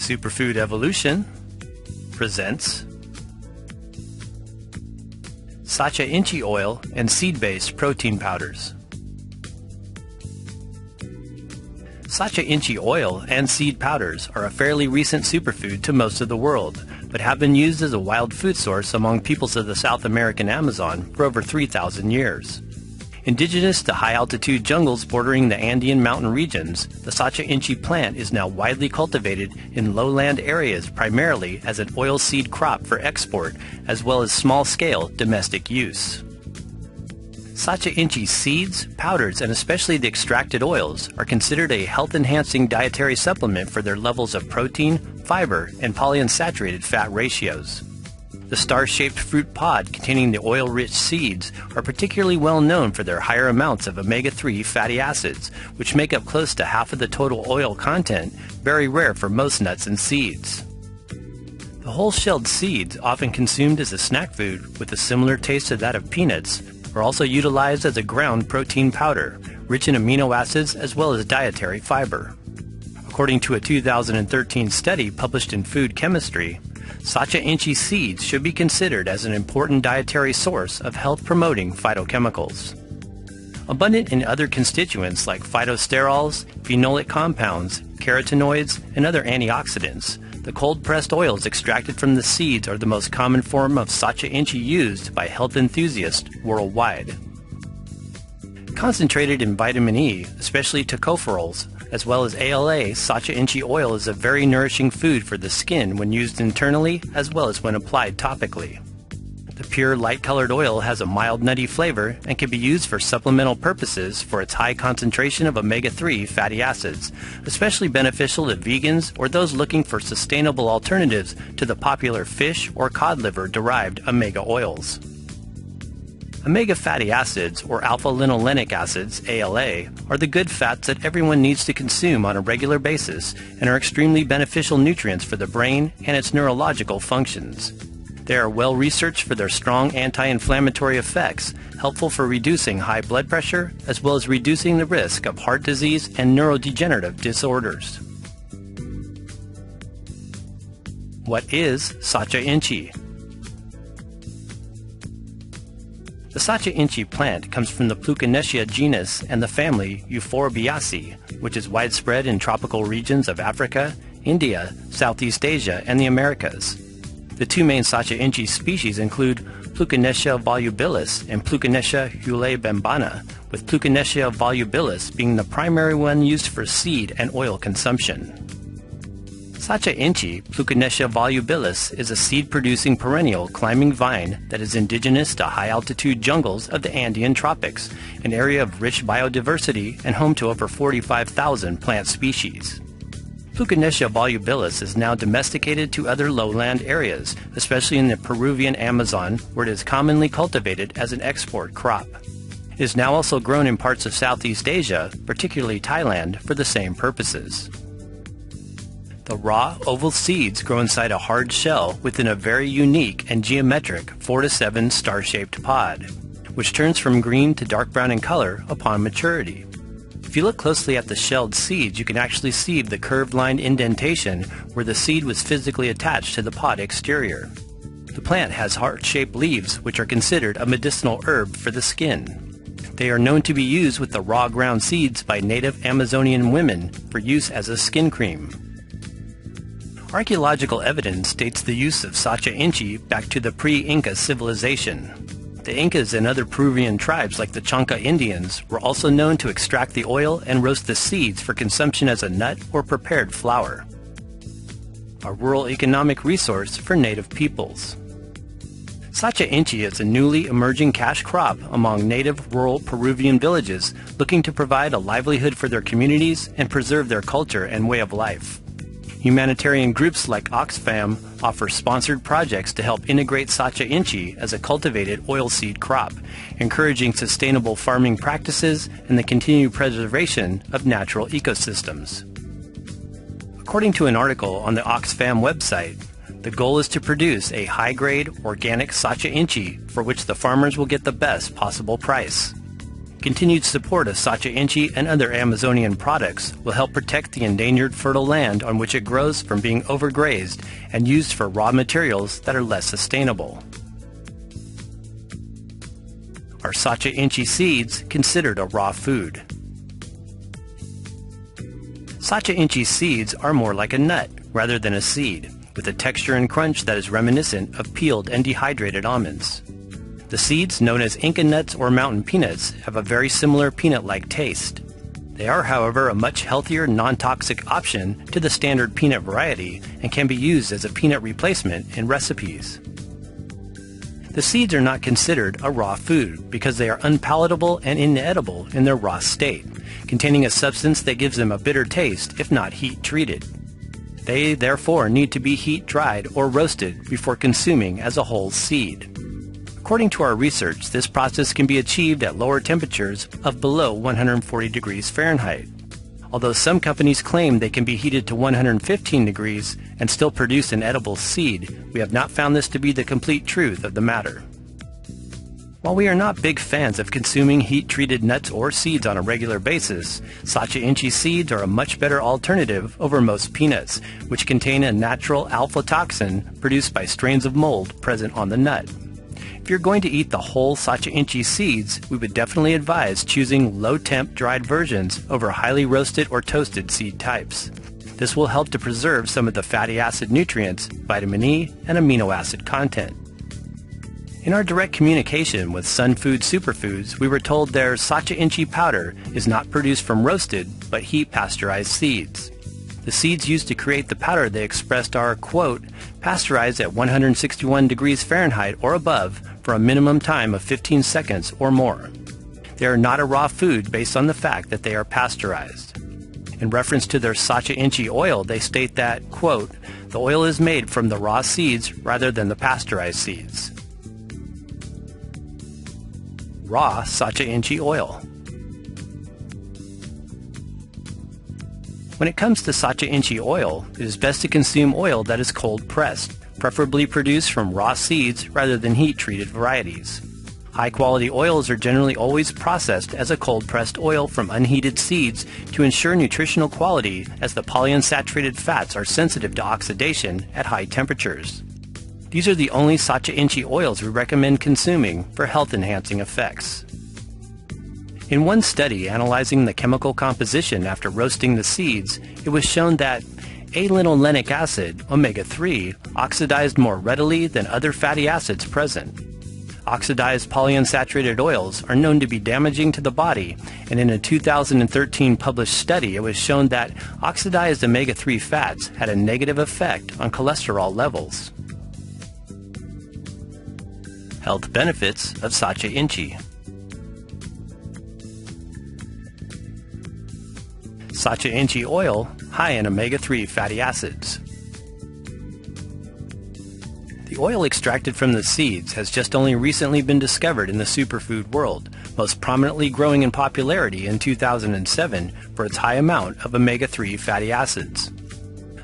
Superfood Evolution presents Sacha Inchi oil and seed-based protein powders. Sacha Inchi oil and seed powders are a fairly recent superfood to most of the world, but have been used as a wild food source among peoples of the South American Amazon for over 3,000 years. Indigenous to high-altitude jungles bordering the Andean mountain regions, the Sacha Inchi plant is now widely cultivated in lowland areas primarily as an oilseed crop for export, as well as small-scale domestic use. Sacha Inchi seeds, powders, and especially the extracted oils are considered a health-enhancing dietary supplement for their levels of protein, fiber, and polyunsaturated fat ratios. The star-shaped fruit pod containing the oil-rich seeds are particularly well known for their higher amounts of omega-3 fatty acids, which make up close to half of the total oil content, very rare for most nuts and seeds. The whole-shelled seeds, often consumed as a snack food with a similar taste to that of peanuts, are also utilized as a ground protein powder, rich in amino acids as well as dietary fiber. According to a 2013 study published in Food Chemistry, Sacha Inchi seeds should be considered as an important dietary source of health-promoting phytochemicals. Abundant in other constituents like phytosterols, phenolic compounds, carotenoids, and other antioxidants, the cold-pressed oils extracted from the seeds are the most common form of Sacha Inchi used by health enthusiasts worldwide. Concentrated in vitamin E, especially tocopherols, as well as ALA, Sacha Inchi oil is a very nourishing food for the skin when used internally as well as when applied topically. The pure light-colored oil has a mild nutty flavor and can be used for supplemental purposes for its high concentration of omega-3 fatty acids, especially beneficial to vegans or those looking for sustainable alternatives to the popular fish or cod liver-derived omega oils. Omega fatty acids, or alpha-linolenic acids, ALA, are the good fats that everyone needs to consume on a regular basis and are extremely beneficial nutrients for the brain and its neurological functions. They are well researched for their strong anti-inflammatory effects, helpful for reducing high blood pressure, as well as reducing the risk of heart disease and neurodegenerative disorders. What is Sacha Inchi? The Sacha Inchi plant comes from the Plukenetia genus and the family Euphorbiaceae, which is widespread in tropical regions of Africa, India, Southeast Asia, and the Americas. The two main Sacha Inchi species include Plukenetia volubilis and Plukenetia hulebembana, with Plukenetia volubilis being the primary one used for seed and oil consumption. Sacha Inchi, Plukenetia volubilis, is a seed-producing perennial climbing vine that is indigenous to high-altitude jungles of the Andean tropics, an area of rich biodiversity and home to over 45,000 plant species. Plukenetia volubilis is now domesticated to other lowland areas, especially in the Peruvian Amazon, where it is commonly cultivated as an export crop. It is now also grown in parts of Southeast Asia, particularly Thailand, for the same purposes. The raw, oval seeds grow inside a hard shell within a very unique and geometric 4 to 7 star-shaped pod, which turns from green to dark brown in color upon maturity. If you look closely at the shelled seeds, you can actually see the curved-lined indentation where the seed was physically attached to the pod exterior. The plant has heart-shaped leaves, which are considered a medicinal herb for the skin. They are known to be used with the raw ground seeds by native Amazonian women for use as a skin cream. Archaeological evidence dates the use of Sacha Inchi back to the pre-Inca civilization. The Incas and other Peruvian tribes like the Chanca Indians were also known to extract the oil and roast the seeds for consumption as a nut or prepared flour. A rural economic resource for native peoples. Sacha Inchi is a newly emerging cash crop among native rural Peruvian villages looking to provide a livelihood for their communities and preserve their culture and way of life. Humanitarian groups like Oxfam offer sponsored projects to help integrate Sacha Inchi as a cultivated oilseed crop, encouraging sustainable farming practices and the continued preservation of natural ecosystems. According to an article on the Oxfam website, the goal is to produce a high-grade organic Sacha Inchi for which the farmers will get the best possible price. Continued support of Sacha Inchi and other Amazonian products will help protect the endangered fertile land on which it grows from being overgrazed and used for raw materials that are less sustainable. Are Sacha Inchi seeds considered a raw food? Sacha Inchi seeds are more like a nut rather than a seed, with a texture and crunch that is reminiscent of peeled and dehydrated almonds. The seeds, known as Inca nuts or mountain peanuts, have a very similar peanut-like taste. They are, however, a much healthier, non-toxic option to the standard peanut variety and can be used as a peanut replacement in recipes. The seeds are not considered a raw food because they are unpalatable and inedible in their raw state, containing a substance that gives them a bitter taste if not heat-treated. They, therefore, need to be heat-dried or roasted before consuming as a whole seed. According to our research, this process can be achieved at lower temperatures of below 140 degrees Fahrenheit. Although some companies claim they can be heated to 115 degrees and still produce an edible seed, we have not found this to be the complete truth of the matter. While we are not big fans of consuming heat-treated nuts or seeds on a regular basis, Sacha Inchi seeds are a much better alternative over most peanuts, which contain a natural alpha toxin produced by strains of mold present on the nut. If you're going to eat the whole Sacha Inchi seeds, we would definitely advise choosing low-temp dried versions over highly roasted or toasted seed types. This will help to preserve some of the fatty acid nutrients, vitamin E, and amino acid content. In our direct communication with Sun Food Superfoods, we were told their Sacha Inchi powder is not produced from roasted, but heat-pasteurized seeds. The seeds used to create the powder they expressed are, quote, pasteurized at 161 degrees Fahrenheit or above for a minimum time of 15 seconds or more. They are not a raw food based on the fact that they are pasteurized. In reference to their Sacha Inchi oil, they state that, quote, the oil is made from the raw seeds rather than the pasteurized seeds. Raw Sacha Inchi oil. When it comes to Sacha Inchi oil, it is best to consume oil that is cold-pressed, preferably produced from raw seeds rather than heat-treated varieties. High-quality oils are generally always processed as a cold-pressed oil from unheated seeds to ensure nutritional quality, as the polyunsaturated fats are sensitive to oxidation at high temperatures. These are the only Sacha Inchi oils we recommend consuming for health-enhancing effects. In one study analyzing the chemical composition after roasting the seeds, it was shown that A-linolenic acid, omega-3, oxidized more readily than other fatty acids present. Oxidized polyunsaturated oils are known to be damaging to the body, and in a 2013 published study it was shown that oxidized omega-3 fats had a negative effect on cholesterol levels. Health benefits of Sacha Inchi. Sacha Inchi oil, high in omega-3 fatty acids. The oil extracted from the seeds has just only recently been discovered in the superfood world, most prominently growing in popularity in 2007 for its high amount of omega-3 fatty acids.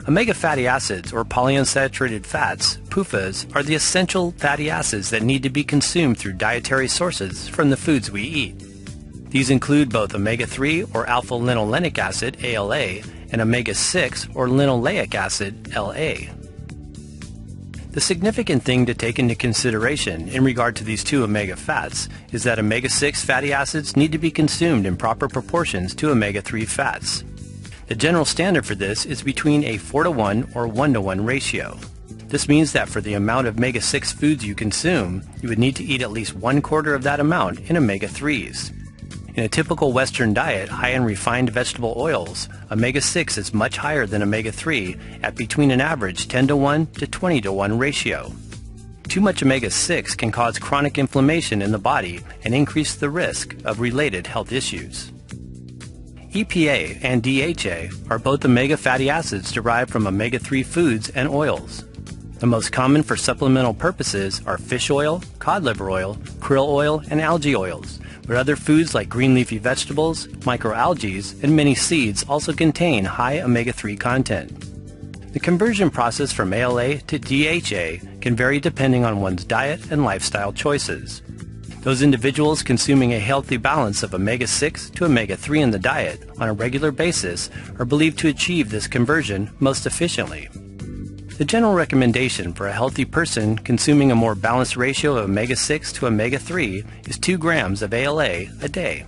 Omega fatty acids, or polyunsaturated fats, PUFAs, are the essential fatty acids that need to be consumed through dietary sources from the foods we eat. These include both omega-3 or alpha-linolenic acid, ALA, and omega-6 or linoleic acid, LA. The significant thing to take into consideration in regard to these two omega fats is that omega-6 fatty acids need to be consumed in proper proportions to omega-3 fats. The general standard for this is between a 4:1 or 1:1 ratio. This means that for the amount of omega-6 foods you consume, you would need to eat at least 1/4 of that amount in omega-3s. In a typical Western diet high in refined vegetable oils, omega-6 is much higher than omega-3 at between an average 10:1 to 20:1 ratio. Too much omega-6 can cause chronic inflammation in the body and increase the risk of related health issues. EPA and DHA are both omega fatty acids derived from omega-3 foods and oils. The most common for supplemental purposes are fish oil, cod liver oil, krill oil, and algae oils, but other foods like green leafy vegetables, microalgae, and many seeds also contain high omega-3 content. The conversion process from ALA to DHA can vary depending on one's diet and lifestyle choices. Those individuals consuming a healthy balance of omega-6 to omega-3 in the diet on a regular basis are believed to achieve this conversion most efficiently. The general recommendation for a healthy person consuming a more balanced ratio of omega-6 to omega-3 is 2 grams of ALA a day.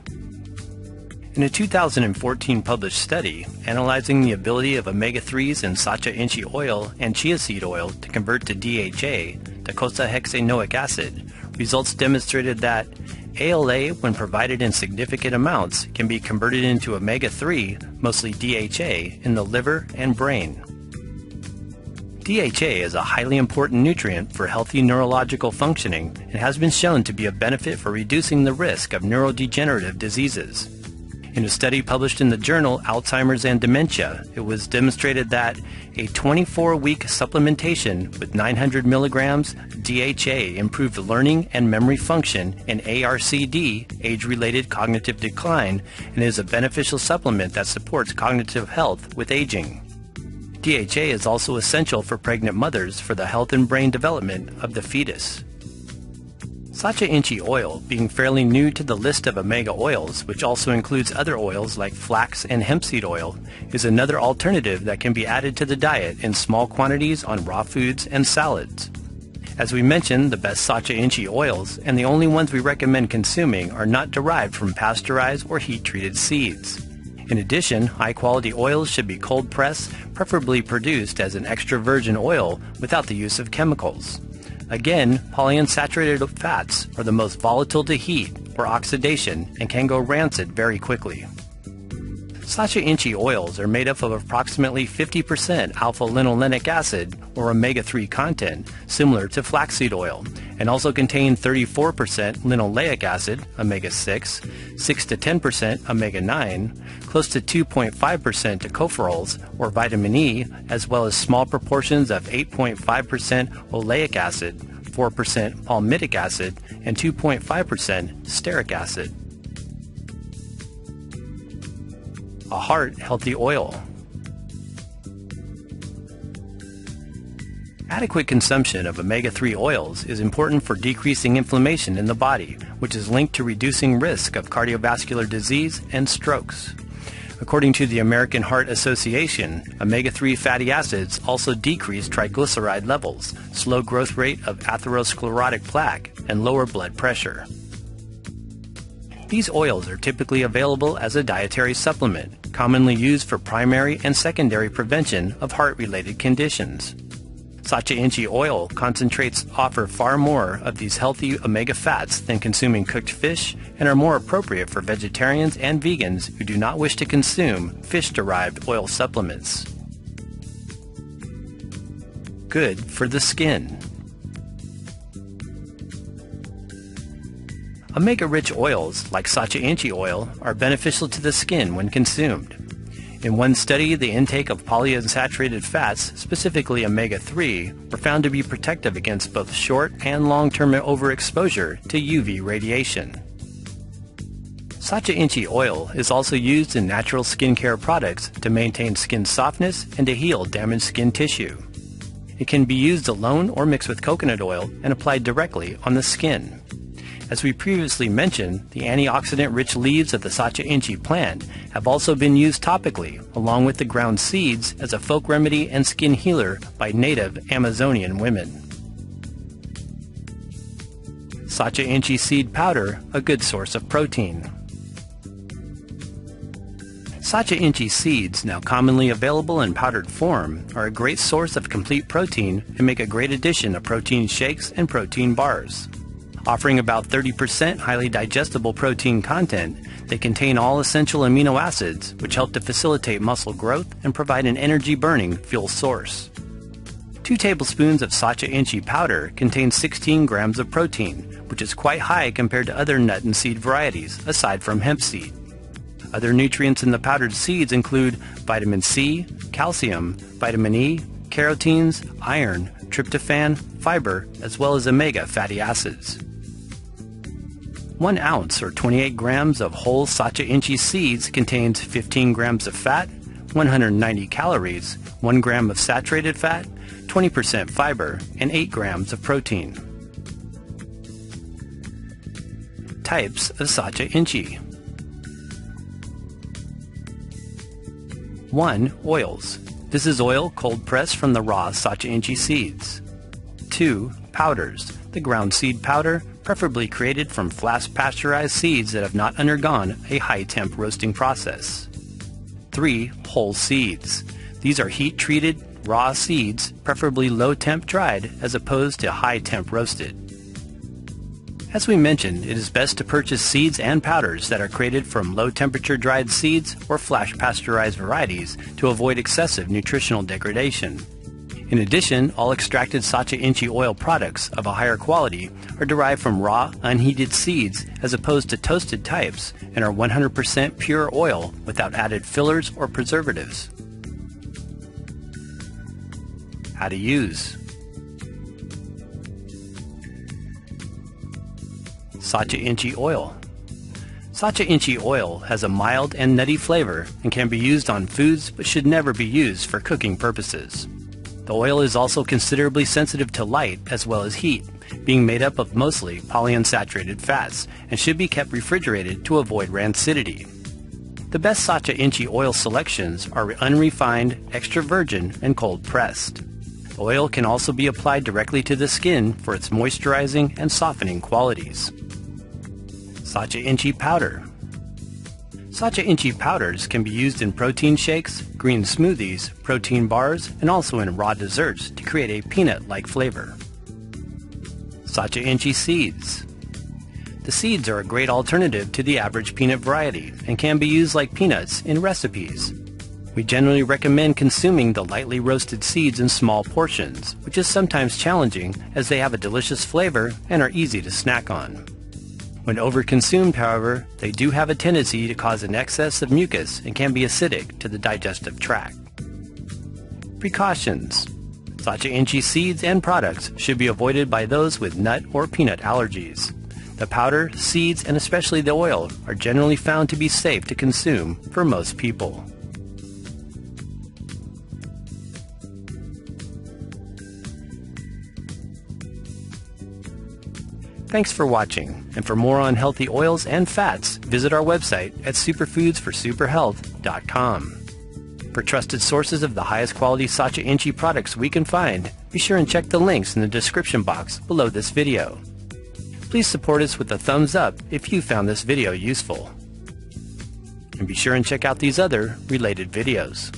In a 2014 published study analyzing the ability of omega-3s in Sacha Inchi oil and chia seed oil to convert to DHA, docosahexaenoic acid, results demonstrated that ALA, when provided in significant amounts, can be converted into omega-3, mostly DHA, in the liver and brain. DHA is a highly important nutrient for healthy neurological functioning and has been shown to be a benefit for reducing the risk of neurodegenerative diseases. In a study published in the journal Alzheimer's and Dementia, it was demonstrated that a 24-week supplementation with 900 milligrams DHA improved learning and memory function in ARCD, age-related cognitive decline, and is a beneficial supplement that supports cognitive health with aging. DHA is also essential for pregnant mothers for the health and brain development of the fetus. Sacha Inchi oil, being fairly new to the list of omega oils, which also includes other oils like flax and hemp seed oil, is another alternative that can be added to the diet in small quantities on raw foods and salads. As we mentioned, the best Sacha Inchi oils, and the only ones we recommend consuming, are not derived from pasteurized or heat-treated seeds. In addition, high-quality oils should be cold-pressed, preferably produced as an extra virgin oil without the use of chemicals. Again, polyunsaturated fats are the most volatile to heat or oxidation and can go rancid very quickly. Sacha Inchi oils are made up of approximately 50% alpha-linolenic acid or omega-3 content, similar to flaxseed oil, and also contain 34% linoleic acid, omega-6, 6 to 10% omega-9, close to 2.5% tocopherols or vitamin E, as well as small proportions of 8.5% oleic acid, 4% palmitic acid, and 2.5% stearic acid. A heart-healthy oil. Adequate consumption of omega-3 oils is important for decreasing inflammation in the body, which is linked to reducing risk of cardiovascular disease and strokes. According to the American Heart Association, omega-3 fatty acids also decrease triglyceride levels, slow growth rate of atherosclerotic plaque, and lower blood pressure. These oils are typically available as a dietary supplement, commonly used for primary and secondary prevention of heart-related conditions. Sacha Inchi oil concentrates offer far more of these healthy omega fats than consuming cooked fish and are more appropriate for vegetarians and vegans who do not wish to consume fish-derived oil supplements. Good for the skin. Omega-rich oils, like Sacha Inchi oil, are beneficial to the skin when consumed. In one study, the intake of polyunsaturated fats, specifically omega-3, were found to be protective against both short and long-term overexposure to UV radiation. Sacha Inchi oil is also used in natural skincare products to maintain skin softness and to heal damaged skin tissue. It can be used alone or mixed with coconut oil and applied directly on the skin. As we previously mentioned, the antioxidant-rich leaves of the Sacha Inchi plant have also been used topically, along with the ground seeds, as a folk remedy and skin healer by native Amazonian women. Sacha Inchi seed powder, a good source of protein. Sacha Inchi seeds, now commonly available in powdered form, are a great source of complete protein and make a great addition to protein shakes and protein bars. Offering about 30% highly digestible protein content, they contain all essential amino acids, which help to facilitate muscle growth and provide an energy-burning fuel source. 2 tablespoons of Sacha Inchi powder contain 16 grams of protein, which is quite high compared to other nut and seed varieties, aside from hemp seed. Other nutrients in the powdered seeds include vitamin C, calcium, vitamin E, carotenes, iron, tryptophan, fiber, as well as omega fatty acids. 1 ounce or 28 grams of whole Sacha Inchi seeds contains 15 grams of fat, 190 calories, 1 gram of saturated fat, 20% fiber, and 8 grams of protein. types of Sacha Inchi. 1. Oils. This is oil cold pressed from the raw Sacha Inchi seeds. 2. Powders. The ground seed powder, preferably created from flash pasteurized seeds that have not undergone a high temp roasting process. 3. Whole seeds. These are heat treated raw seeds, preferably low temp dried as opposed to high temp roasted. As we mentioned, it is best to purchase seeds and powders that are created from low temperature dried seeds or flash pasteurized varieties to avoid excessive nutritional degradation. In addition, all extracted Sacha Inchi oil products of a higher quality are derived from raw, unheated seeds as opposed to toasted types and are 100% pure oil without added fillers or preservatives. How to use. Sacha Inchi oil. Sacha Inchi oil has a mild and nutty flavor and can be used on foods but should never be used for cooking purposes. The oil is also considerably sensitive to light as well as heat, being made up of mostly polyunsaturated fats and should be kept refrigerated to avoid rancidity. The best Sacha Inchi oil selections are unrefined, extra virgin, and cold pressed. The oil can also be applied directly to the skin for its moisturizing and softening qualities. Sacha Inchi powder. Sacha Inchi powders can be used in protein shakes, green smoothies, protein bars, and also in raw desserts to create a peanut-like flavor. Sacha Inchi seeds. The seeds are a great alternative to the average peanut variety and can be used like peanuts in recipes. We generally recommend consuming the lightly roasted seeds in small portions, which is sometimes challenging as they have a delicious flavor and are easy to snack on. When overconsumed, however, they do have a tendency to cause an excess of mucus and can be acidic to the digestive tract. Precautions. Sacha Inchi seeds and products should be avoided by those with nut or peanut allergies. The powder, seeds, and especially the oil are generally found to be safe to consume for most people. Thanks for watching, and for more on healthy oils and fats, visit our website at superfoodsforsuperhealth.com. For trusted sources of the highest quality Sacha Inchi products we can find, be sure and check the links in the description box below this video. Please support us with a thumbs up if you found this video useful. And be sure and check out these other related videos.